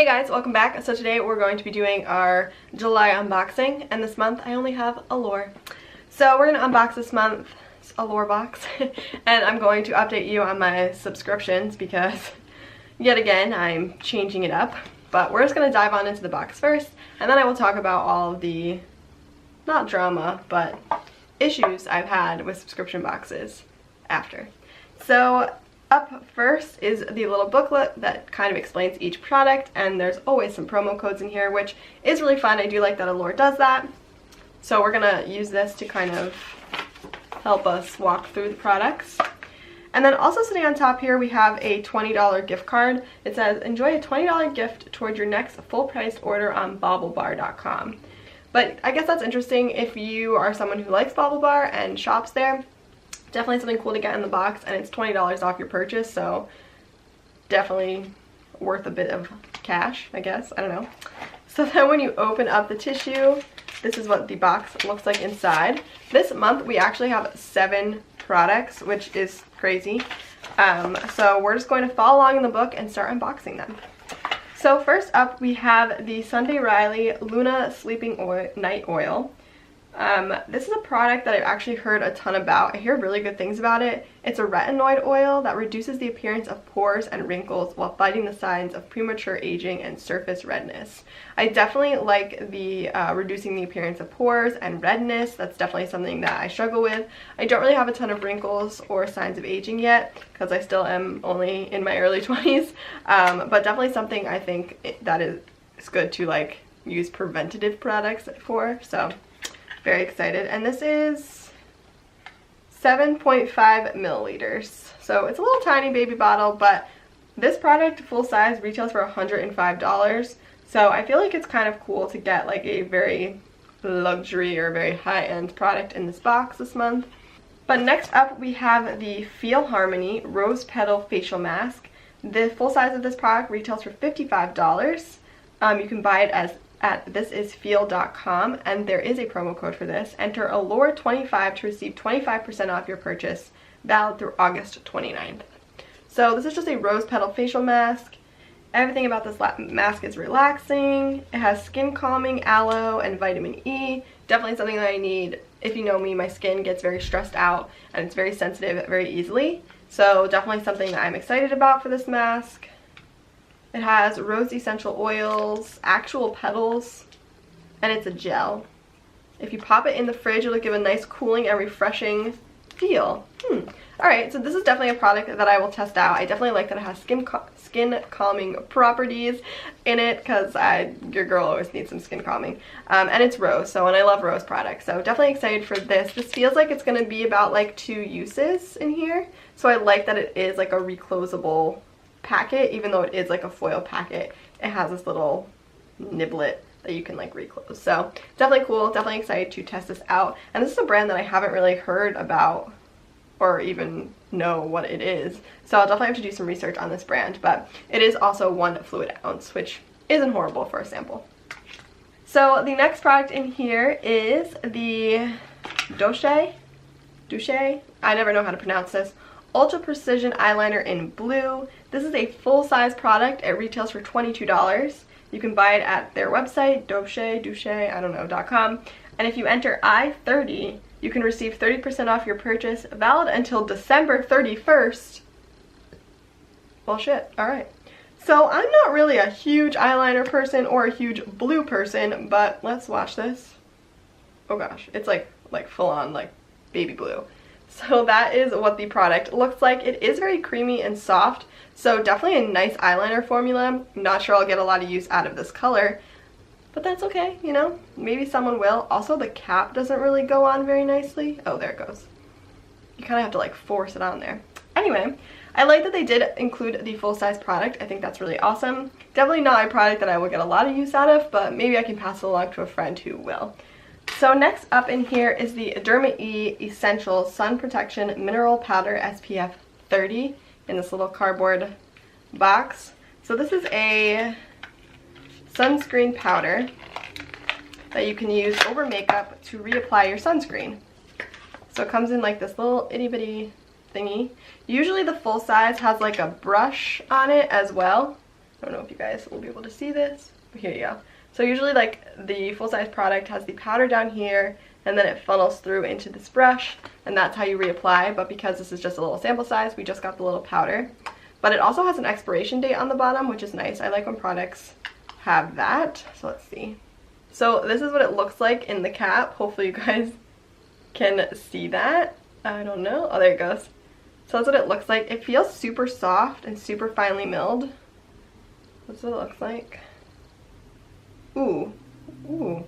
Hey guys, welcome back. So today we're going to be doing our July unboxing, and this month I only have Allure. So we're going to unbox this month's Allure box and I'm going to update you on my subscriptions because yet again I'm changing it up. But we're just going to dive on into the box first, and then I will talk about all of the, not drama, but issues I've had with subscription boxes after. So up first is the little booklet that kind of explains each product, and there's always some promo codes in here, which is really fun. I do like that Allure does that. So we're gonna use this to kind of help us walk through the products. And then also sitting on top here we have a $20 gift card. It says, enjoy a $20 gift toward your next full-priced order on baublebar.com. But I guess that's interesting if you are someone who likes BaubleBar and shops there. Definitely something cool to get in the box, and it's $20 off your purchase, so definitely worth a bit of cash, I guess. I don't know. So then when you open up the tissue, this is what the box looks like inside. This month we actually have 7 products, which is crazy. So we're just going to follow along in the book and start unboxing them. So first up we have the Sundae Riley Luna Sleeping Night Oil. This is a product that I've actually heard a ton about. I hear really good things about it. It's a retinoid oil that reduces the appearance of pores and wrinkles while fighting the signs of premature aging and surface redness. I definitely like the reducing the appearance of pores and redness. That's definitely something that I struggle with. I don't really have a ton of wrinkles or signs of aging yet because I still am only in my early 20s, but definitely something I think that is good to like use preventative products for. So very excited. And this is 7.5 milliliters. So it's a little tiny baby bottle, but this product full size retails for $105. So I feel like it's kind of cool to get like a very luxury or very high-end product in this box this month. But next up we have the Feel Harmony Rose Petal Facial Mask. The full size of this product retails for $55. You can buy it at thisisfeel.com, and there is a promo code for this. Enter Allure25 to receive 25% off your purchase, valid through August 29th. So this is just a rose petal facial mask. Everything about this mask is relaxing. It has skin calming, aloe, and vitamin E. Definitely something that I need. If you know me, my skin gets very stressed out and it's very sensitive very easily. So definitely something that I'm excited about for this mask. It has rose essential oils, actual petals, and it's a gel. If you pop it in the fridge, it'll give a nice cooling and refreshing feel. Alright, so this is definitely a product that I will test out. I definitely like that it has skin calming properties in it because your girl always needs some skin calming. And it's rose, and I love rose products. So definitely excited for this. This feels like it's going to be about like 2 uses in here. So I like that it is like a reclosable packet, even though it is like a foil packet. It has this little niblet that you can like reclose. So definitely cool, definitely excited to test this out. And this is a brand that I haven't really heard about or even know what it is. So I'll definitely have to do some research on this brand, but it is also 1 fluid ounce, which isn't horrible for a sample. So the next product in here is the Doge, I never know how to pronounce this, Ultra Precision Eyeliner in Blue. This is a full-size product. It retails for $22. You can buy it at their website, .com. And if you enter I30, you can receive 30% off your purchase, valid until December 31st. Well, shit. Alright. So I'm not really a huge eyeliner person or a huge blue person, but let's watch this. Oh gosh, it's like full-on like baby blue. So that is what the product looks like. It is very creamy and soft, so definitely a nice eyeliner formula. Not sure I'll get a lot of use out of this color, but that's okay, you know, maybe someone will. Also, the cap doesn't really go on very nicely. Oh, there it goes. You kind of have to like force it on there. Anyway, I like that they did include the full-size product. I think that's really awesome. Definitely not a product that I will get a lot of use out of, but maybe I can pass it along to a friend who will. So next up in here is the DermaE Essential Sun Protection Mineral Powder SPF 30 in this little cardboard box. So this is a sunscreen powder that you can use over makeup to reapply your sunscreen. So it comes in like this little itty bitty thingy. Usually the full size has like a brush on it as well. I don't know if you guys will be able to see this, but here you go. So usually like the full-size product has the powder down here, and then it funnels through into this brush, and that's how you reapply. But because this is just a little sample size, we just got the little powder. But it also has an expiration date on the bottom, which is nice. I like when products have that. So let's see. So this is what it looks like in the cap. Hopefully you guys can see that. I don't know. Oh, there it goes. So that's what it looks like. It feels super soft and super finely milled. That's what it looks like. Ooh. Ooh.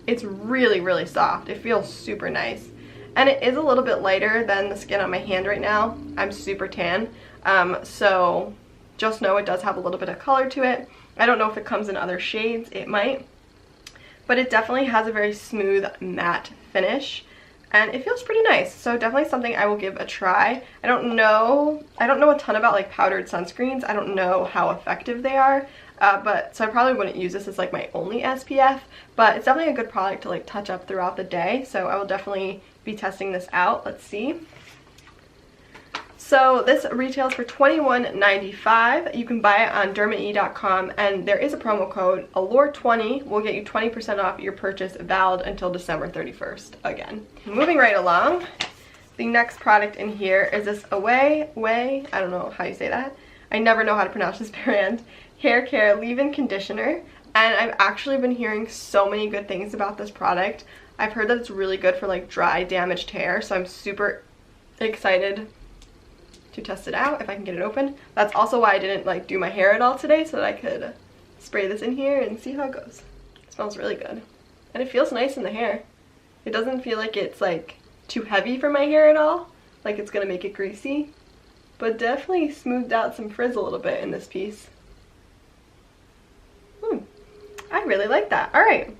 It's really, really soft. It feels super nice. And it is a little bit lighter than the skin on my hand right now. I'm super tan. So just know it does have a little bit of color to it. I don't know if it comes in other shades. It might. But it definitely has a very smooth matte finish. And it feels pretty nice. So definitely something I will give a try. I don't know a ton about like powdered sunscreens. I don't know how effective they are. So I probably wouldn't use this as like my only SPF, but it's definitely a good product to like touch up throughout the day. So I will definitely be testing this out. Let's see. So this retails for $21.95. You can buy it on DermaE.com, and there is a promo code. Allure20 will get you 20% off your purchase, valid until December 31st again. Moving right along, the next product in here is this I don't know how you say that. I never know how to pronounce this brand. Hair Care Leave-In Conditioner, and I've actually been hearing so many good things about this product. I've heard that it's really good for like dry, damaged hair, so I'm super excited to test it out if I can get it open. That's also why I didn't like do my hair at all today, so that I could spray this in here and see how it goes. It smells really good, and it feels nice in the hair. It doesn't feel like it's like too heavy for my hair at all, like it's gonna make it greasy, but definitely smoothed out some frizz a little bit in this piece. I really like that. Alright,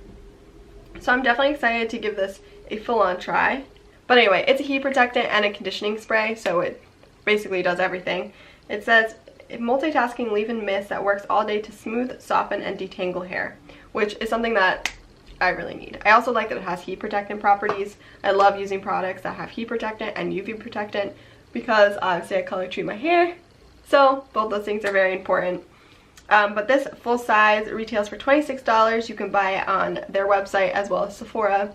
so I'm definitely excited to give this a full-on try. But anyway, it's a heat protectant and a conditioning spray, so it basically does everything. It says multitasking leave-in mist that works all day to smooth, soften, and detangle hair, which is something that I really need. I also like that it has heat protectant properties. I love using products that have heat protectant and UV protectant because obviously I color treat my hair, so both those things are very important. But this full size retails for $26. You can buy it on their website as well as Sephora.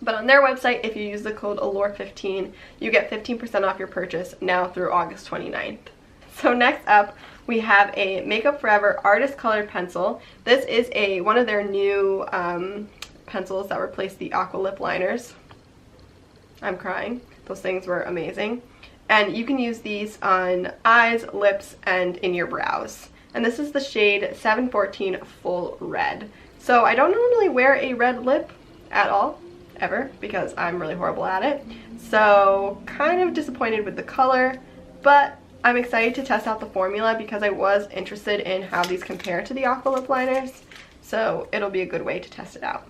But on their website, if you use the code Allure15, you get 15% off your purchase now through August 29th. So next up, we have a Makeup Forever Artist Colored Pencil. This is one of their new pencils that replaced the Aqua Lip Liners. I'm crying. Those things were amazing. And you can use these on eyes, lips, and in your brows. And this is the shade 714 Full Red. So I don't normally wear a red lip at all, ever, because I'm really horrible at it. So kind of disappointed with the color, but I'm excited to test out the formula because I was interested in how these compare to the Aqua Lip Liners. So it'll be a good way to test it out.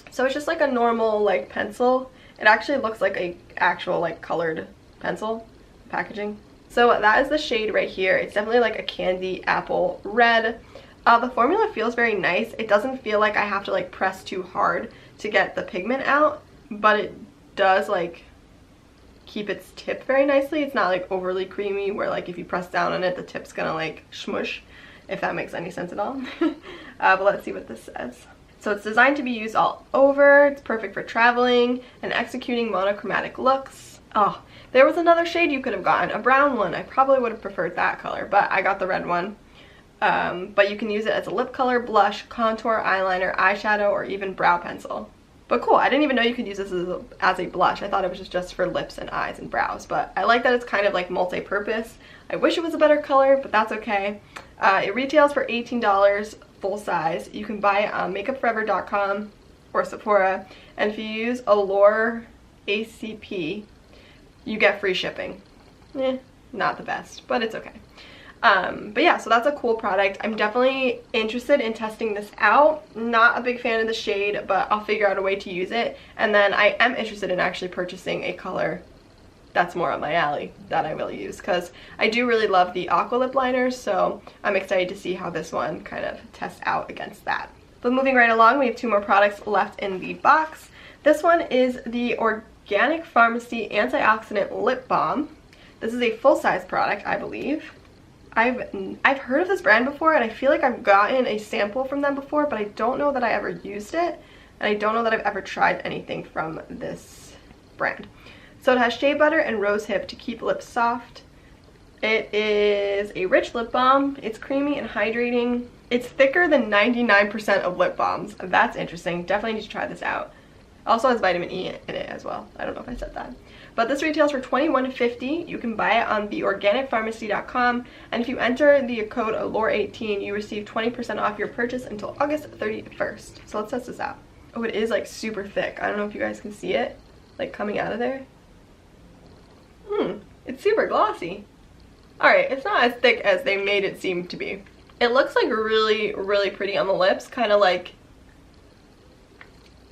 So it's just like a normal like pencil. It actually looks like a actual like colored pencil packaging. So that is the shade right here. It's definitely like a candy apple red. The formula feels very nice. It doesn't feel like I have to like press too hard to get the pigment out, but it does like keep its tip very nicely. It's not like overly creamy where like if you press down on it, the tip's gonna like smush, if that makes any sense at all. But let's see what this says. So it's designed to be used all over. It's perfect for traveling and executing monochromatic looks. Oh, there was another shade you could have gotten, a brown one. I probably would have preferred that color, but I got the red one. But you can use it as a lip color, blush, contour, eyeliner, eyeshadow, or even brow pencil. But cool, I didn't even know you could use this as a blush. I thought it was just for lips and eyes and brows, but I like that it's kind of like multi-purpose. I wish it was a better color, but that's okay. It retails for $18 full size. You can buy it on makeupforever.com or Sephora, and if you use Allure ACP, you get free shipping. Not the best, but it's okay. But yeah, so that's a cool product. I'm definitely interested in testing this out. Not a big fan of the shade, but I'll figure out a way to use it. And then I am interested in actually purchasing a color that's more up my alley that I will use, because I do really love the Aqua Lip Liners, so I'm excited to see how this one kind of tests out against that. But moving right along, we have two more products left in the box. This one is the Organic Pharmacy Antioxidant Lip Balm. This is a full-size product, I believe. I've heard of this brand before, and I feel like I've gotten a sample from them before, but I don't know that I ever used it, and I don't know that I've ever tried anything from this brand. So it has shea butter and rose hip to keep lips soft. It is a rich lip balm. It's creamy and hydrating. It's thicker than 99% of lip balms. That's interesting. Definitely need to try this out. Also has vitamin E in it as well. I don't know if I said that. But this retails for $21.50. You can buy it on theorganicpharmacy.com, and if you enter the code Allure18, you receive 20% off your purchase until August 31st. So let's test this out. Oh, it is like super thick. I don't know if you guys can see it, like coming out of there. It's super glossy. Alright, it's not as thick as they made it seem to be. It looks like really, really pretty on the lips, kind of like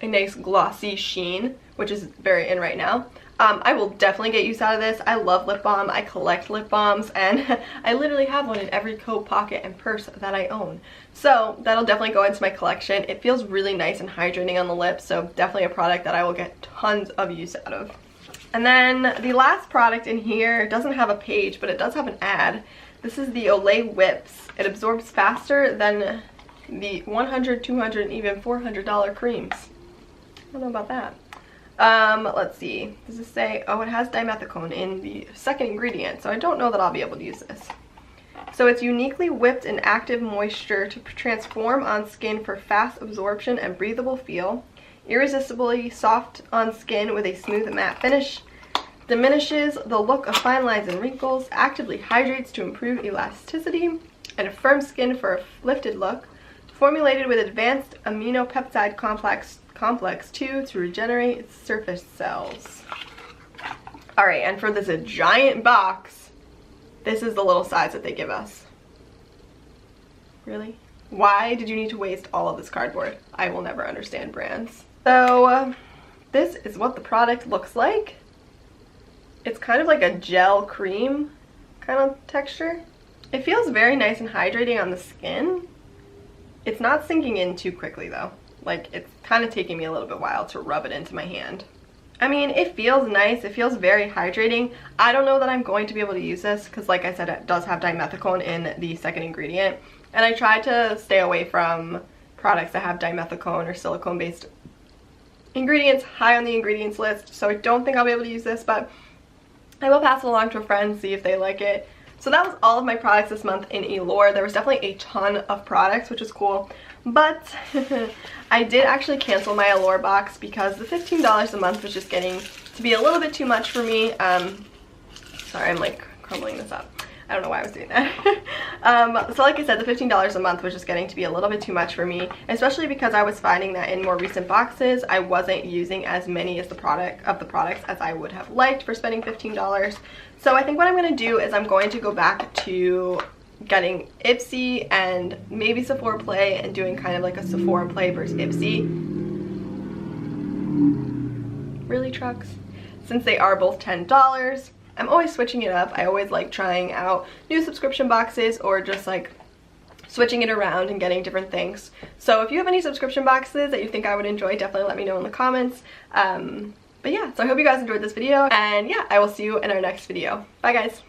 a nice glossy sheen, which is very in right now. I will definitely get use out of this. I love lip balm. I collect lip balms, and I literally have one in every coat pocket and purse that I own. So that'll definitely go into my collection. It feels really nice and hydrating on the lips, so definitely a product that I will get tons of use out of. And then the last product in here doesn't have a page, but it does have an ad. This is the Olay Whips. It absorbs faster than the $100, $200, and even $400 creams. I don't know about that. Let's see. Does it say, oh, it has dimethicone in the second ingredient, so I don't know that I'll be able to use this. So it's uniquely whipped and active moisture to transform on skin for fast absorption and breathable feel. Irresistibly soft on skin with a smooth matte finish. Diminishes the look of fine lines and wrinkles. Actively hydrates to improve elasticity and firm skin for a lifted look. Formulated with advanced aminopeptide complex 2 to regenerate surface cells. Alright, and for this giant box, this is the little size that they give us. Really? Why did you need to waste all of this cardboard? I will never understand brands. So this is what the product looks like. It's kind of like a gel cream kind of texture. It feels very nice and hydrating on the skin. It's not sinking in too quickly though. Like, it's kind of taking me a little bit while to rub it into my hand. I mean, it feels nice. It feels very hydrating. I don't know that I'm going to be able to use this because, like I said, it does have dimethicone in the second ingredient. And I try to stay away from products that have dimethicone or silicone-based ingredients high on the ingredients list. So I don't think I'll be able to use this, but I will pass it along to a friend, see if they like it. So that was all of my products this month in Allure. There was definitely a ton of products, which is cool. But I did actually cancel my Allure box because the $15 a month was just getting to be a little bit too much for me. Sorry, I'm like crumbling this up. I don't know why I was doing that. So like I said, the $15 a month was just getting to be a little bit too much for me, especially because I was finding that in more recent boxes, I wasn't using as many as the products as I would have liked for spending $15. So I think what I'm going to do is I'm going to go back to getting Ipsy and maybe Sephora Play and doing kind of like a Sephora Play versus Ipsy. Really, trucks? Since they are both $10. I'm always switching it up. I always like trying out new subscription boxes or just like switching it around and getting different things. So if you have any subscription boxes that you think I would enjoy, definitely let me know in the comments. But yeah, so I hope you guys enjoyed this video, and yeah, I will see you in our next video. Bye guys!